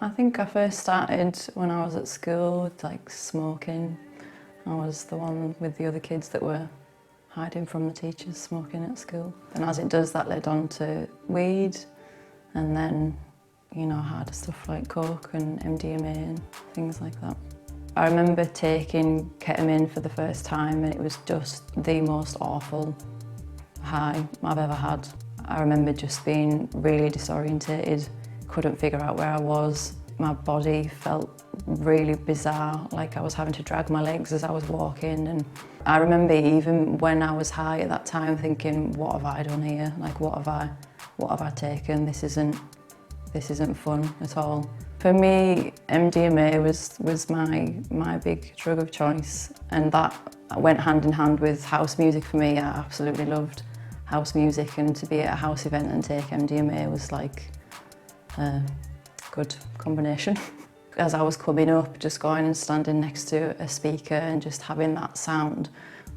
I think I first started when I was at school with like smoking. I was the one with the other kids that were hiding from the teachers smoking at school. And as it does, that led on to weed and then, you know, harder stuff like coke and MDMA and things like that. I remember taking ketamine for the first time and it was just the most awful high I've ever had. I remember just being really disorientated, couldn't figure out where I was. My body felt really bizarre, like I was having to drag my legs as I was walking. And I remember even when I was high at that time thinking, what have I done here? Like what have I taken? This isn't fun at all. For me, MDMA was my big drug of choice, and that went hand in hand with house music for me. I absolutely loved house music, and to be at a house event and take MDMA was like a good combination. As I was coming up, just going and standing next to a speaker and just having that sound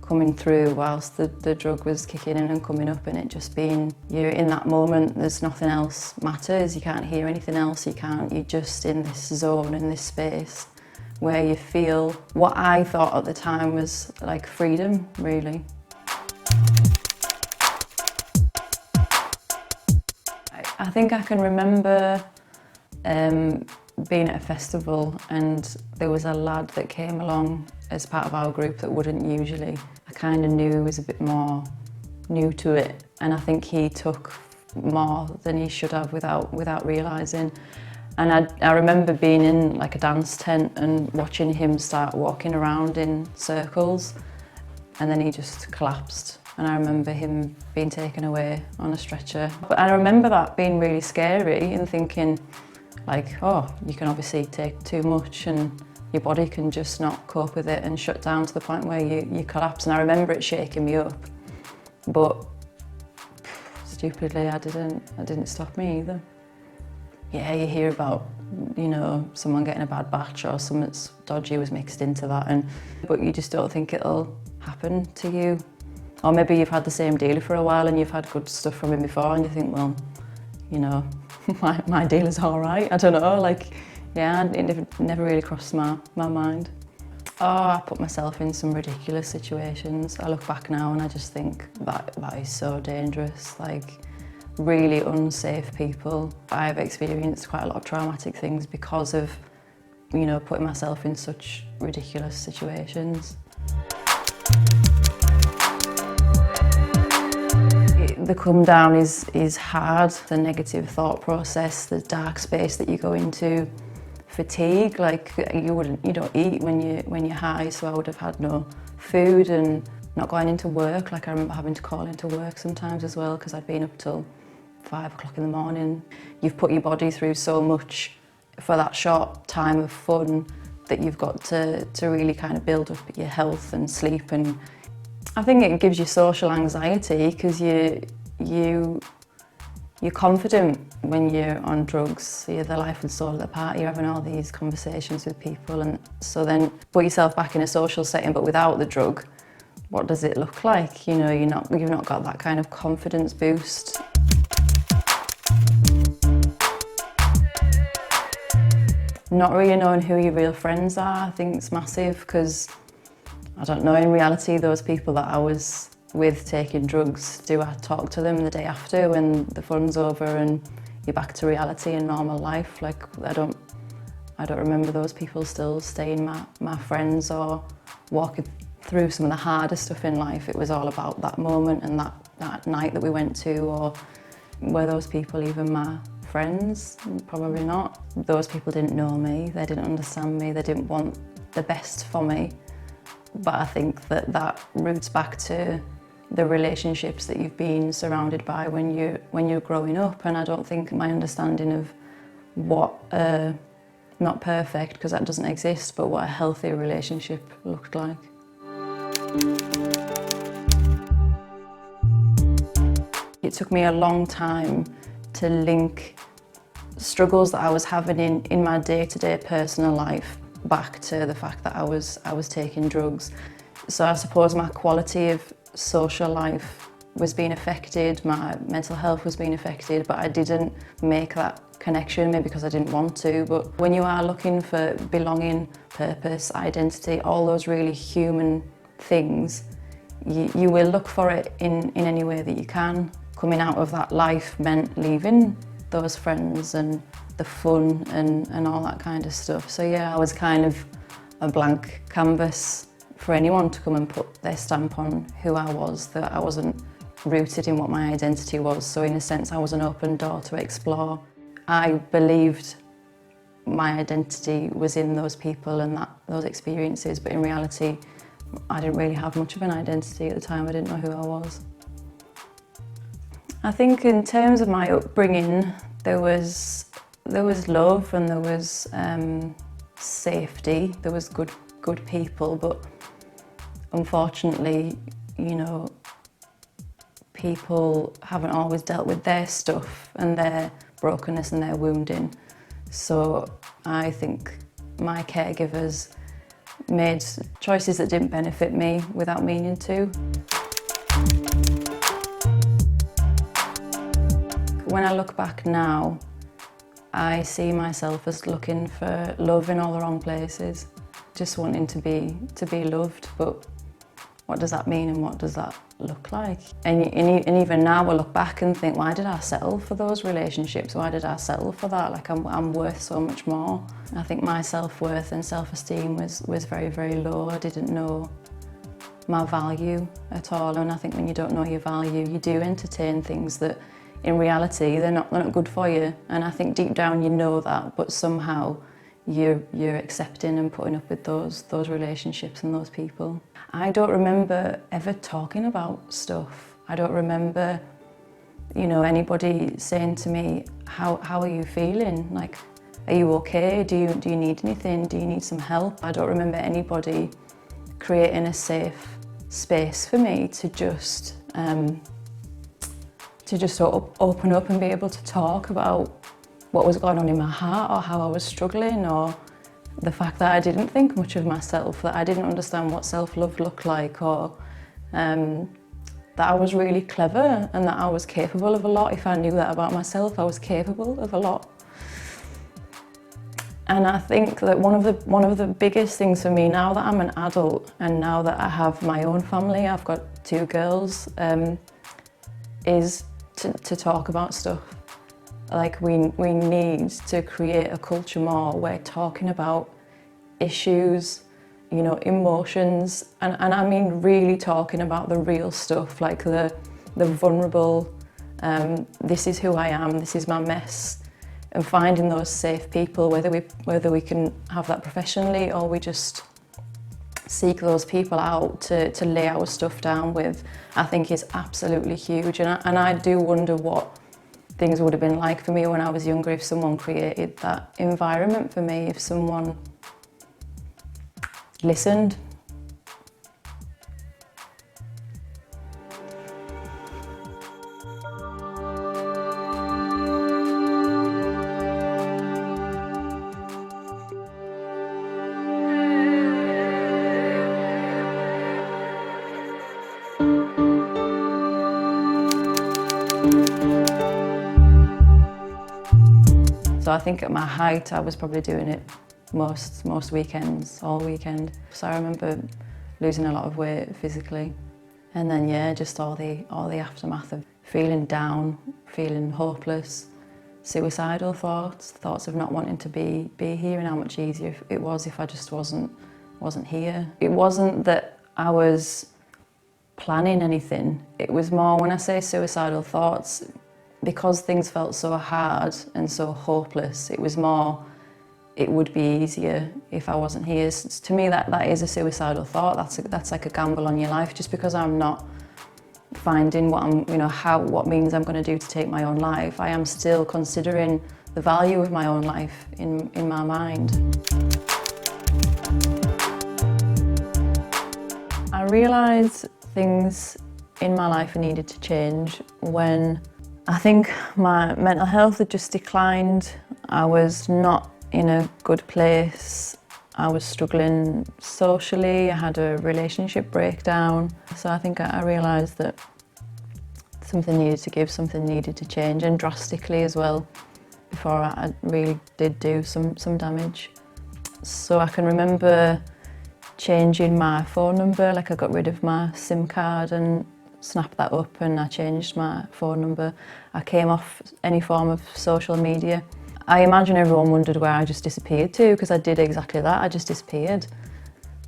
coming through whilst the drug was kicking in and coming up, and it just being, you're in that moment, there's nothing else matters, you can't hear anything else, you're just in this zone, in this space where you feel what I thought at the time was like freedom, really. I think I can remember being at a festival and there was a lad that came along as part of our group that wouldn't usually. I kind of knew was a bit more new to it, and I think he took more than he should have without realising. And I remember being in like a dance tent and watching him start walking around in circles, and then he just collapsed. And I remember him being taken away on a stretcher. But I remember that being really scary and thinking, like, oh, you can obviously take too much and your body can just not cope with it and shut down to the point where you collapse. And I remember it shaking me up, but stupidly, it didn't stop me either. Yeah, you hear about, you know, someone getting a bad batch or something that's dodgy was mixed into that, but you just don't think it'll happen to you. Or maybe you've had the same dealer for a while and you've had good stuff from him before and you think, well, you know, my dealer's all right. I don't know, like, yeah, it never really crossed my mind. Oh, I put myself in some ridiculous situations. I look back now and I just think that is so dangerous, like really unsafe people. I've experienced quite a lot of traumatic things because of, you know, putting myself in such ridiculous situations. The come down is hard, the negative thought process, the dark space that you go into, fatigue, like you don't eat when you're high, so I would have had no food and not going into work. Like I remember having to call into work sometimes as well because I'd been up till 5 o'clock in the morning. You've put your body through so much for that short time of fun that you've got to really kind of build up your health and sleep. And I think it gives you social anxiety because you're confident when you're on drugs. You're the life and soul of the party. You're having all these conversations with people, and so then put yourself back in a social setting, but without the drug. What does it look like? You know, you've not got that kind of confidence boost. Not really knowing who your real friends are, I think it's massive because I don't know, in reality, those people that I was with taking drugs, do I talk to them the day after when the fun's over and you're back to reality and normal life? Like, I don't remember those people still staying my friends or walking through some of the harder stuff in life. It was all about that moment and that night that we went to, or were those people even my friends? Probably not. Those people didn't know me, they didn't understand me, they didn't want the best for me. But I think that roots back to the relationships that you've been surrounded by when you're growing up, and I don't think my understanding of what, not perfect because that doesn't exist, but what a healthy relationship looked like. It took me a long time to link struggles that I was having in my day-to-day personal life back to the fact that I was taking drugs. So I suppose my quality of social life was being affected, my mental health was being affected, but I didn't make that connection, maybe because I didn't want to. But when you are looking for belonging, purpose, identity, all those really human things, you will look for it in any way that you can. Coming out of that life meant leaving those friends and the fun and all that kind of stuff. So yeah, I was kind of a blank canvas for anyone to come and put their stamp on who I was, that I wasn't rooted in what my identity was. So in a sense, I was an open door to explore. I believed my identity was in those people and those experiences, but in reality, I didn't really have much of an identity at the time. I didn't know who I was. I think in terms of my upbringing, there was love and there was safety. There was good people, but unfortunately, you know, people haven't always dealt with their stuff and their brokenness and their wounding. So I think my caregivers made choices that didn't benefit me without meaning to. When I look back now, I see myself as looking for love in all the wrong places, just wanting to be loved, but what does that mean and what does that look like? And even now I look back and think, why did I settle for those relationships? Why did I settle for that? Like I'm worth so much more. I think my self-worth and self-esteem was very, very low. I didn't know my value at all. And I think when you don't know your value, you do entertain things that in reality, they're not good for you. And I think deep down you know that, but somehow you're accepting and putting up with those relationships and those people. I don't remember ever talking about stuff. I don't remember, you know, anybody saying to me, how are you feeling? Like, are you okay? Do you need anything? Do you need some help? I don't remember anybody creating a safe space for me to just open up and be able to talk about what was going on in my heart or how I was struggling, or the fact that I didn't think much of myself, that I didn't understand what self-love looked like, or that I was really clever and that I was capable of a lot. If I knew that about myself, I was capable of a lot. And I think that one of the biggest things for me now that I'm an adult and now that I have my own family, I've got 2 girls, is to talk about stuff. Like we need to create a culture more where talking about issues, you know, emotions, and I mean really talking about the real stuff, like the vulnerable, this is who I am, this is my mess, and finding those safe people, whether we can have that professionally or we just seek those people out to lay our stuff down with, I think is absolutely huge. And I do wonder what things would have been like for me when I was younger if someone created that environment for me, if someone listened. So I think at my height, I was probably doing it most weekends, all weekend. So I remember losing a lot of weight physically. And then yeah, just all the aftermath of feeling down, feeling hopeless, suicidal thoughts of not wanting to be here, and how much easier it was if I just wasn't here. It wasn't that I was planning anything. It was more, when I say suicidal thoughts, because things felt so hard and so hopeless, it was more, it would be easier if I wasn't here. To me, that is a suicidal thought. That's like a gamble on your life. Just because I'm not finding what means I'm going to do to take my own life, I am still considering the value of my own life in my mind. I realised things in my life needed to change when I think my mental health had just declined. I was not in a good place I was struggling socially, I had a relationship breakdown. So I think I realised that something needed to give, something needed to change, and drastically as well, before I really did do some damage. So I can remember changing my phone number, like I got rid of my SIM card and snapped that up, and I changed my phone number. I came off any form of social media. I imagine everyone wondered where I just disappeared to, because I did exactly that, I just disappeared.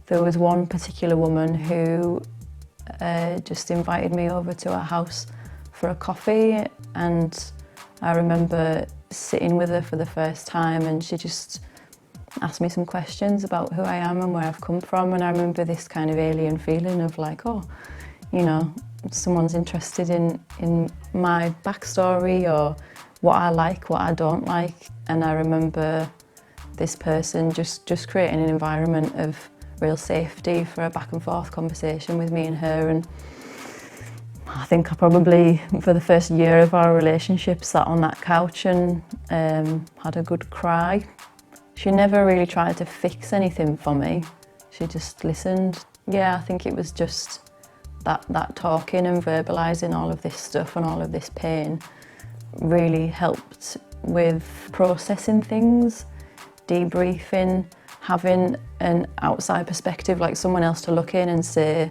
There was one particular woman who just invited me over to her house for a coffee, and I remember sitting with her for the first time, and she just asked me some questions about who I am and where I've come from, and I remember this kind of alien feeling of like, oh, you know, someone's interested in my backstory or what I like, what I don't like. And I remember this person just creating an environment of real safety for a back and forth conversation with me and her. And I think I probably, for the first year of our relationship, sat on that couch and had a good cry. She never really tried to fix anything for me. She just listened. Yeah, I think it was just that talking and verbalising all of this stuff and all of this pain really helped with processing things, debriefing, having an outside perspective, like someone else to look in and say,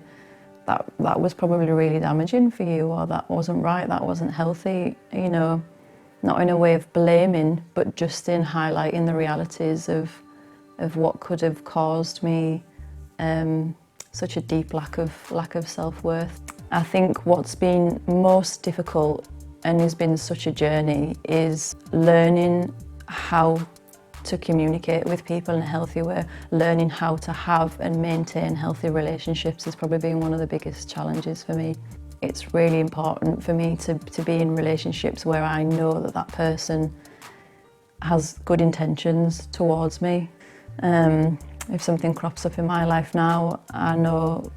that was probably really damaging for you, or that wasn't right, that wasn't healthy, you know. Not in a way of blaming, but just in highlighting the realities of what could have caused me such a deep lack of self-worth. I think what's been most difficult and has been such a journey is learning how to communicate with people in a healthy way. Learning how to have and maintain healthy relationships has probably been one of the biggest challenges for me. It's really important for me to be in relationships where I know that person has good intentions towards me. If something crops up in my life now, I know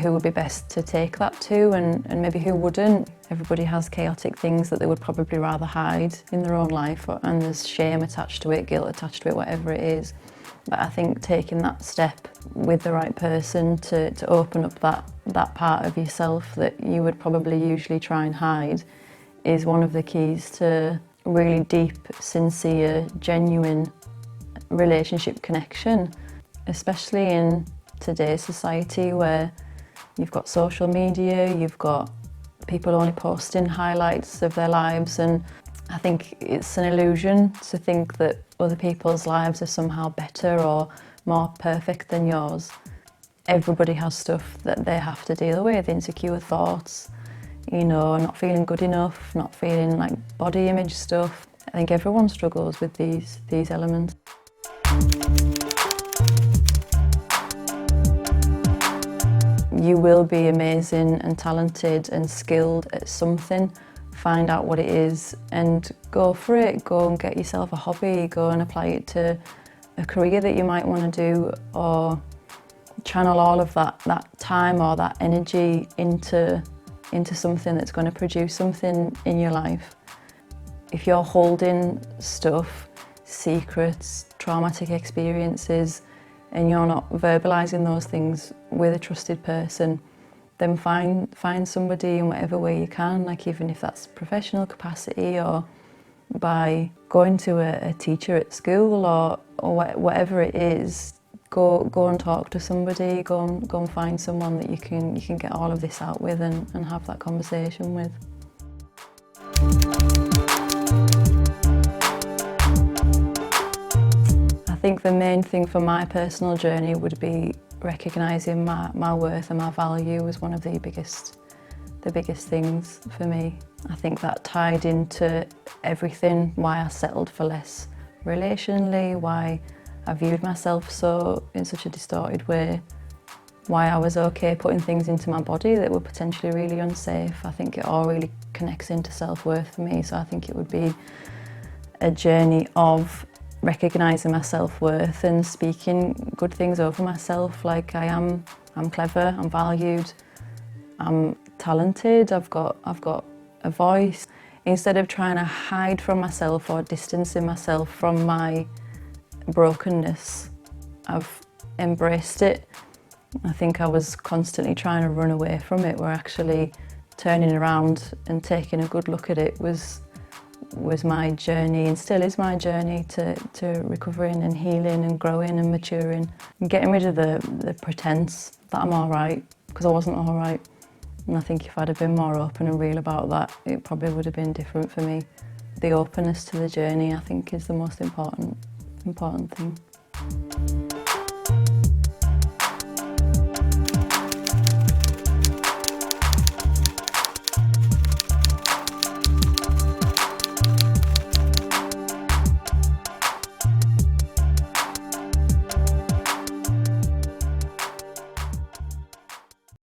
who would be best to take that to and maybe who wouldn't. Everybody has chaotic things that they would probably rather hide in their own life, and there's shame attached to it, guilt attached to it, whatever it is. But I think taking that step with the right person to open up that part of yourself that you would probably usually try and hide is one of the keys to really deep, sincere, genuine relationship connection, especially in today's society where you've got social media, you've got people only posting highlights of their lives, and I think it's an illusion to think that other people's lives are somehow better or more perfect than yours. Everybody has stuff that they have to deal with, insecure thoughts, you know, not feeling good enough, not feeling like body image stuff. I think everyone struggles with these elements. You will be amazing and talented and skilled at something. Find out what it is and go for it. Go and get yourself a hobby, go and apply it to a career that you might want to do, or channel all of that time or that energy into something that's going to produce something in your life. If you're holding stuff, secrets, traumatic experiences, and you're not verbalising those things with a trusted person, then find somebody in whatever way you can, like even if that's professional capacity or by going to a teacher at school or whatever it is. Go and talk to somebody, go and find someone that you can get all of this out with and have that conversation with. I think the main thing for my personal journey would be recognising my worth and my value was one of the biggest things for me. I think that tied into everything, why I settled for less relationally, why I viewed myself in such a distorted way, why I was okay putting things into my body that were potentially really unsafe. I think it all really connects into self-worth for me, so I think it would be a journey of recognising my self-worth and speaking good things over myself, like I'm clever, I'm valued, I'm talented, I've got a voice. Instead of trying to hide from myself or distancing myself from my brokenness, I've embraced it. I think I was constantly trying to run away from it, where actually turning around and taking a good look at it was my journey, and still is my journey, to recovering and healing and growing and maturing and getting rid of the pretense that I'm all right, because I wasn't all right. And I think if I'd have been more open and real about that, it probably would have been different for me. The openness to the journey, I think, is the most important thing.